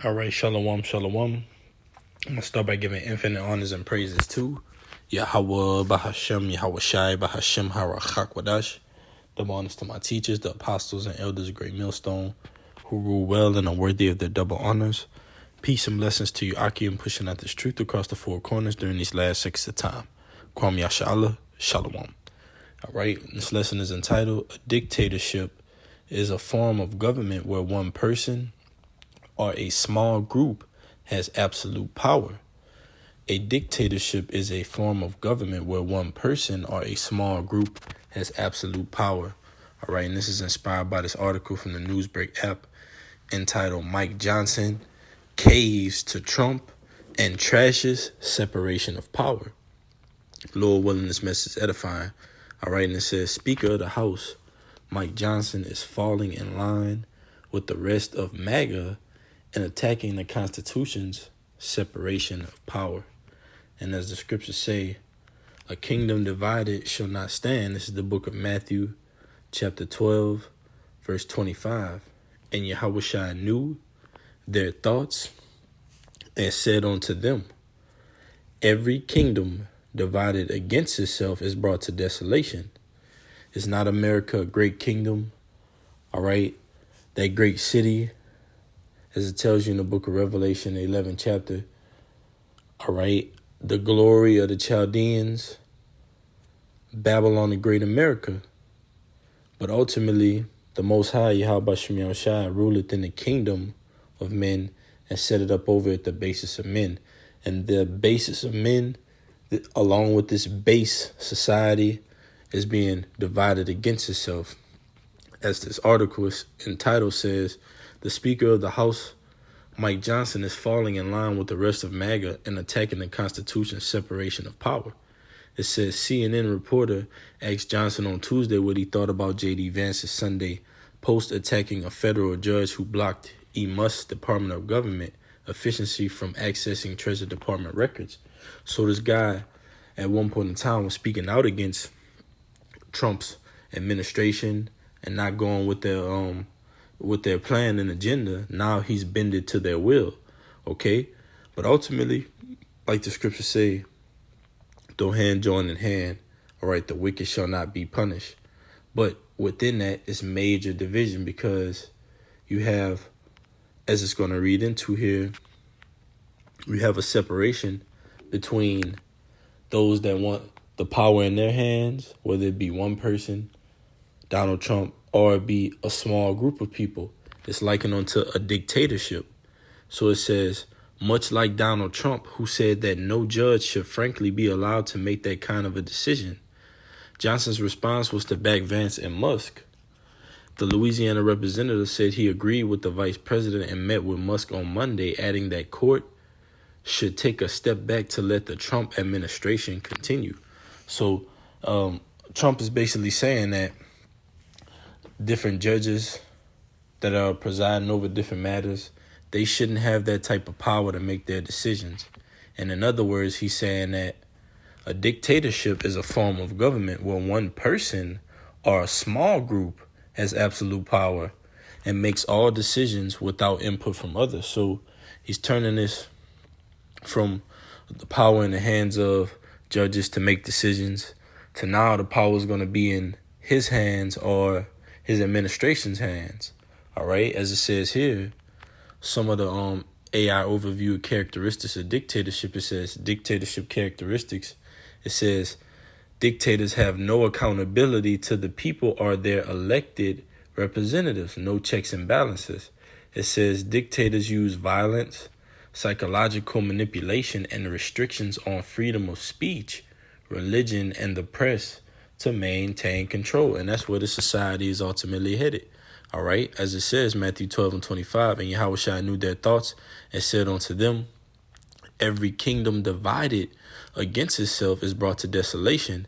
All right, shalom, shalom. I'm going to start by giving infinite honors and praises to Yahweh, Bahashem, Yahweh Shai, Bahashem, Harachak Wadash. Double honors to my teachers, the apostles and elders of Great Millstone, who rule well and are worthy of their double honors. Peace and blessings to you, Aki, and pushing out this truth across the four corners during these last 6 of time. Kwam Yashala, shalom. All right, this lesson is entitled, A Dictatorship is a form of government where one person or a small group has absolute power. A dictatorship is a form of government where one person or a small group has absolute power. All right, and this is inspired by this article from the Newsbreak app entitled Mike Johnson Caves to Trump and Trashes Separation of Power. Lord willing, this message is edifying. All right, and it says, Speaker of the House Mike Johnson is falling in line with the rest of MAGA and attacking the Constitution's separation of power. And as the scriptures say, a kingdom divided shall not stand. This is the book of Matthew, chapter 12, verse 25. And Yahushua knew their thoughts and said unto them, every kingdom divided against itself is brought to desolation. Is not America a great kingdom? All right, that great city, as it tells you in the book of Revelation, the 11th chapter, all right, the glory of the Chaldeans, Babylon, the great America. But ultimately, the Most High, Yahweh Shem Yahushua, ruleth in the kingdom of men and set it up over at the basis of men. And the basis of men, along with this base society, is being divided against itself. As this article is entitled says, the Speaker of the House, Mike Johnson, is falling in line with the rest of MAGA and attacking the Constitution's separation of power. It says CNN reporter asked Johnson on Tuesday what he thought about J.D. Vance's Sunday post attacking a federal judge who blocked Musk's Department of Government efficiency from accessing Treasury Department records. So this guy at one point in time was speaking out against Trump's administration and not going with their plan and agenda. Now he's bended to their will, okay? But ultimately, like the scriptures say, though hand join in hand, all right, the wicked shall not be punished. But within that is major division because you have, as it's going to read into here, we have a separation between those that want the power in their hands, whether it be one person, Donald Trump, or it be a small group of people. It's likened onto a dictatorship. So it says, much like Donald Trump, who said that no judge should frankly be allowed to make that kind of a decision. Johnson's response was to back Vance and Musk. The Louisiana representative said he agreed with the vice president and met with Musk on Monday, adding that court should take a step back to let the Trump administration continue. So Trump is basically saying that different judges that are presiding over different matters, they shouldn't have that type of power to make their decisions. And in other words, he's saying that a dictatorship is a form of government where one person or a small group has absolute power and makes all decisions without input from others. So he's turning this from the power in the hands of judges to make decisions to now the power is going to be in his hands or his administration's hands. All right, as it says here, some of the AI overview characteristics of dictatorship. It says dictatorship characteristics. It says dictators have no accountability to the people or their elected representatives, no checks and balances. It says dictators use violence, psychological manipulation, and restrictions on freedom of speech, religion, and the press to maintain control. And that's where the society is ultimately headed. All right, as it says, Matthew 12 and 25, and Yahushua knew their thoughts and said unto them, every kingdom divided against itself is brought to desolation,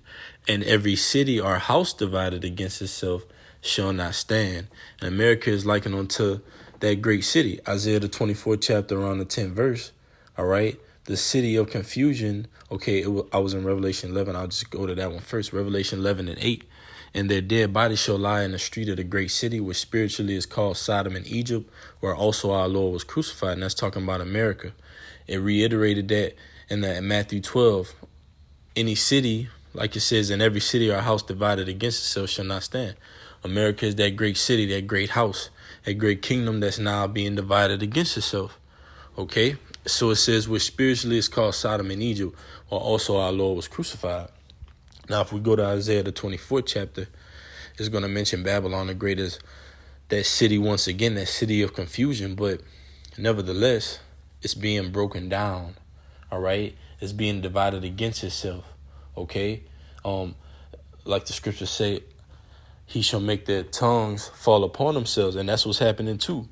and every city or house divided against itself shall not stand. And America is likened unto that great city. Isaiah the 24th chapter around the 10th verse. All right, the city of confusion. Okay, I was in Revelation 11. I'll just go to that one first. Revelation 11 and 8. And their dead bodies shall lie in the street of the great city, which spiritually is called Sodom and Egypt, where also our Lord was crucified. And that's talking about America. It reiterated that in Matthew 12. Any city, like it says, in every city or house divided against itself shall not stand. America is that great city, that great house, that great kingdom that's now being divided against itself. Okay? So it says, which spiritually is called Sodom and Egypt, where also our Lord was crucified. Now, if we go to Isaiah, the 24th chapter, it's going to mention Babylon the Great as that city once again, that city of confusion. But nevertheless, it's being broken down. All right? It's being divided against itself. Okay? Like the scriptures say, he shall make their tongues fall upon themselves. And that's what's happening too.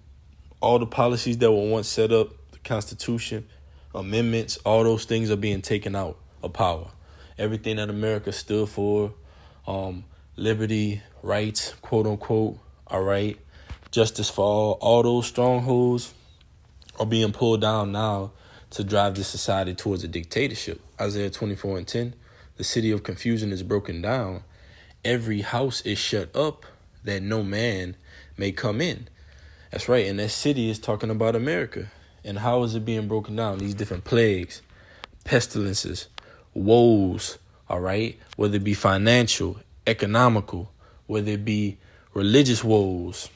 All the policies that were once set up, the Constitution, amendments, all those things are being taken out of power. Everything that America stood for, liberty, rights, quote unquote, all right, justice for all those strongholds are being pulled down now to drive this society towards a dictatorship. Isaiah 24:10, the city of confusion is broken down. Every house is shut up that no man may come in. That's right. And that city is talking about America. And how is it being broken down? These different plagues, pestilences, woes, all right? Whether it be financial, economical, whether it be religious woes,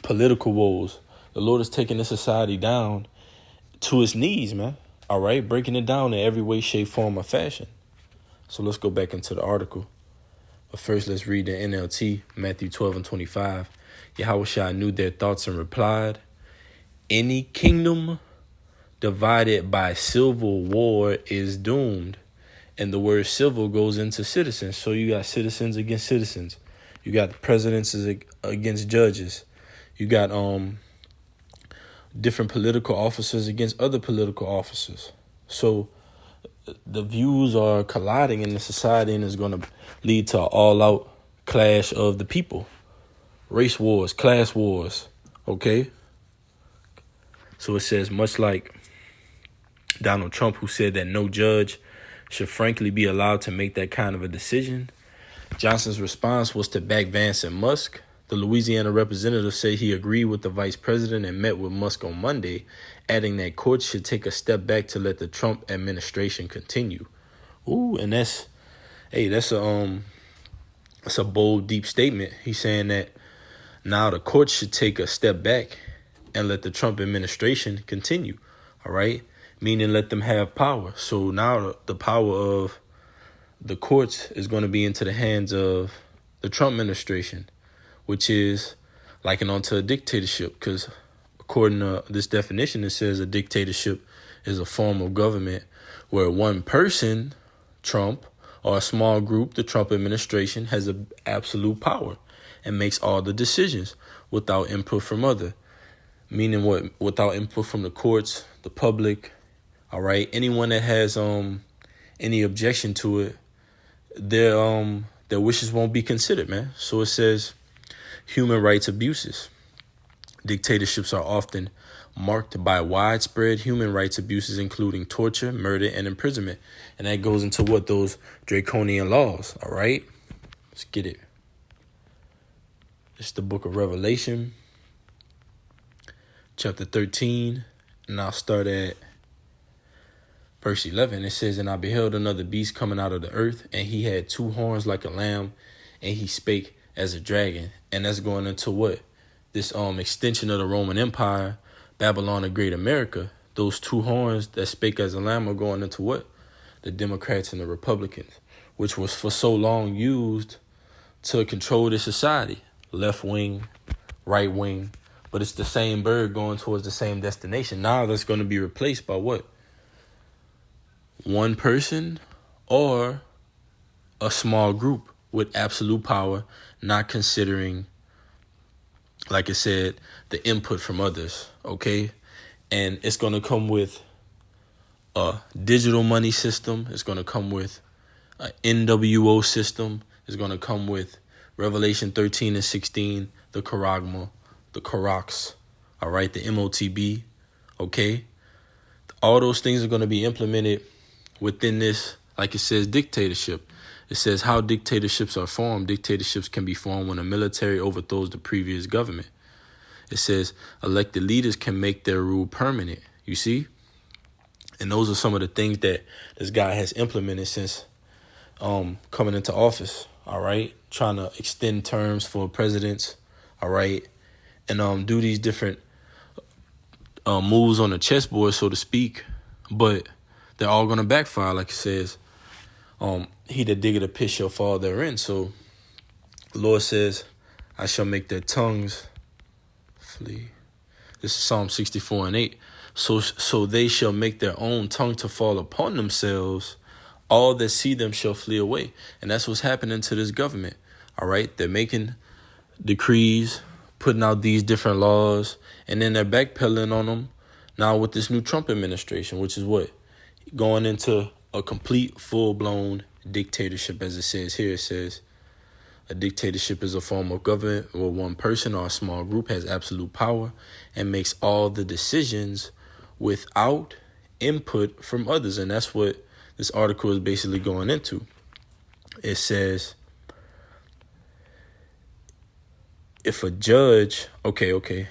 political woes. The Lord is taking this society down to its knees, man. All right? Breaking it down in every way, shape, form, or fashion. So let's go back into the article. But first, let's read the NLT, Matthew 12:25. Yahushua knew their thoughts and replied, any kingdom divided by civil war is doomed. And the word civil goes into citizens. So you got citizens against citizens. You got presidents against judges. You got different political officers against other political officers. So the views are colliding in the society, and it's going to lead to an all-out clash of the people. Race wars, class wars, okay? So it says, much like Donald Trump, who said that no judge should frankly be allowed to make that kind of a decision, Johnson's response was to back Vance and Musk. The Louisiana representative said he agreed with the vice president and met with Musk on Monday, adding that courts should take a step back to let the Trump administration continue. Ooh, and that's a bold, deep statement. He's saying that now the courts should take a step back and let the Trump administration continue. All right, meaning let them have power. So now the power of the courts is going to be into the hands of the Trump administration, which is likened onto a dictatorship, because according to this definition, it says a dictatorship is a form of government where one person, Trump, or a small group, the Trump administration, has absolute power and makes all the decisions without input from other. Meaning what? Without input from the courts, the public, all right? Anyone that has any objection to it, their wishes won't be considered, man. So it says human rights abuses. Dictatorships are often marked by widespread human rights abuses, including torture, murder, and imprisonment. And that goes into what? Those draconian laws, all right? Let's get it. It's the book of Revelation, chapter 13, and I'll start at verse 11. It says, and I beheld another beast coming out of the earth, and he had two horns like a lamb, and he spake as a dragon. And that's going into what? This extension of the Roman Empire, Babylon the Great America. Those two horns that spake as a lamb are going into what? The Democrats and the Republicans, which was for so long used to control the society. Left wing, right wing, but it's the same bird going towards the same destination. Now that's going to be replaced by what? One person or a small group with absolute power, not considering, like I said, the input from others, okay? And it's going to come with a digital money system. It's going to come with an NWO system. It's going to come with Revelation 13 and 16, the Charagma, the Caracs, all right, the MOTB, okay? All those things are going to be implemented within this, like it says, dictatorship. It says how dictatorships are formed. Dictatorships can be formed when a military overthrows the previous government. It says elected leaders can make their rule permanent. You see? And those are some of the things that this guy has implemented since coming into office. All right. Trying to extend terms for presidents. All right. And do these different moves on the chessboard, so to speak. But they're all going to backfire, like it says. He that diggeth a pit shall fall therein. So the Lord says, I shall make their tongues flee. This is Psalm 64:8. So they shall make their own tongue to fall upon themselves. All that see them shall flee away. And that's what's happening to this government. All right. They're making decrees, putting out these different laws, and then they're backpedaling on them now with this new Trump administration, which is what? Going into a complete full-blown dictatorship, as it says here. It says a dictatorship is a form of government where one person or a small group has absolute power and makes all the decisions without input from others. And that's what this article is basically going into. It says, if a judge, okay,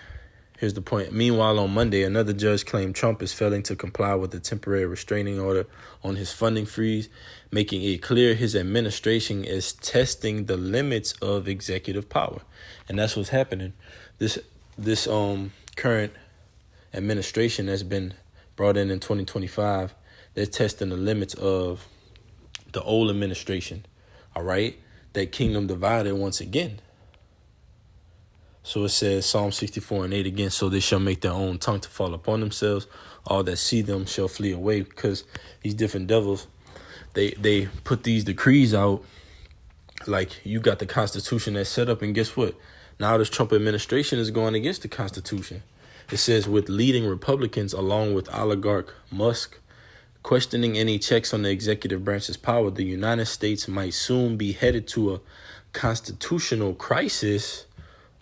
here's the point. Meanwhile, on Monday, another judge claimed Trump is failing to comply with the temporary restraining order on his funding freeze, making it clear his administration is testing the limits of executive power. And that's what's happening. This current administration that's been brought in 2025, they're testing the limits of the old administration. All right. That kingdom divided once again. So it says Psalm 64:8 again, so they shall make their own tongue to fall upon themselves. All that see them shall flee away, because these different devils, they put these decrees out like you got the Constitution that's set up. And guess what? Now this Trump administration is going against the Constitution. It says with leading Republicans along with oligarch Musk questioning any checks on the executive branch's power, the United States might soon be headed to a constitutional crisis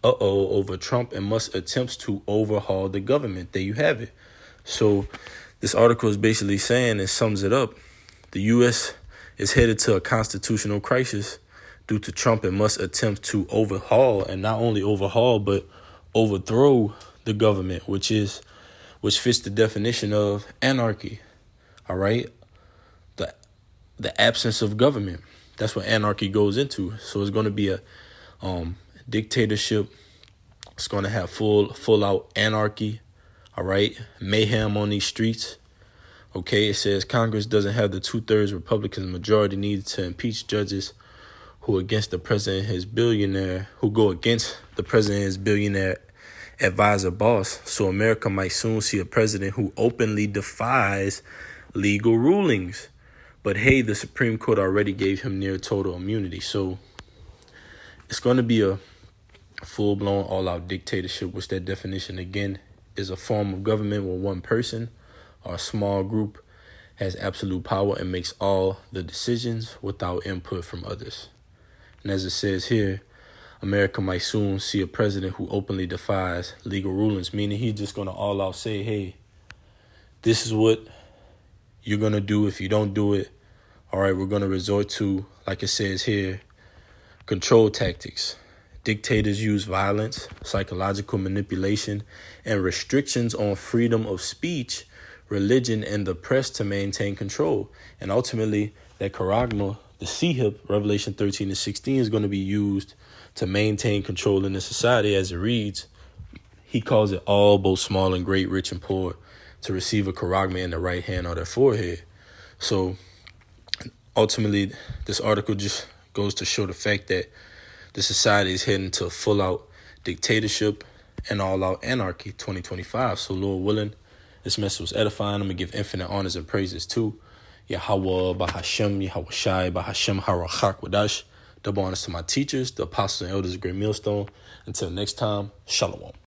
over Trump and Musk's attempts to overhaul the government. There you have it. So this article is basically saying, and sums it up, the U.S. is headed to a constitutional crisis due to Trump and Musk's attempts to overhaul, and not only overhaul, but overthrow the government, which fits the definition of anarchy. All right. The absence of government. That's what anarchy goes into. So it's going to be a dictatorship. It's going to have full out anarchy. All right. Mayhem on these streets. Okay. It says Congress doesn't have the 2/3 Republican majority needed to impeach judges who go against the president and his billionaire advisor boss. So America might soon see a president who openly defies legal rulings. But hey, the Supreme Court already gave him near total immunity. So it's going to be a full-blown all-out dictatorship, which that definition, again, is a form of government where one person or a small group has absolute power and makes all the decisions without input from others. And as it says here, America might soon see a president who openly defies legal rulings, meaning he's just going to all out say, hey, this is what you're going to do. If you don't do it, all right, we're going to resort to, like it says here, control tactics. Dictators use violence, psychological manipulation, and restrictions on freedom of speech, religion, and the press to maintain control. And ultimately, that charagma, the sihib, Revelation 13:16, is going to be used to maintain control in the society. As it reads, he calls it all, both small and great, rich and poor, to receive a charagma in the right hand or their forehead. So ultimately, this article just goes to show the fact that the society is heading to full-out dictatorship and all-out anarchy 2025. So Lord willing, this message was edifying. I'm going to give infinite honors and praises to Yahweh, Bahashem, Yahweh Shai, Bahashem, Harachak, Wadash. Double honors to my teachers, the apostles and elders of Great Millstone. Until next time, Shalom.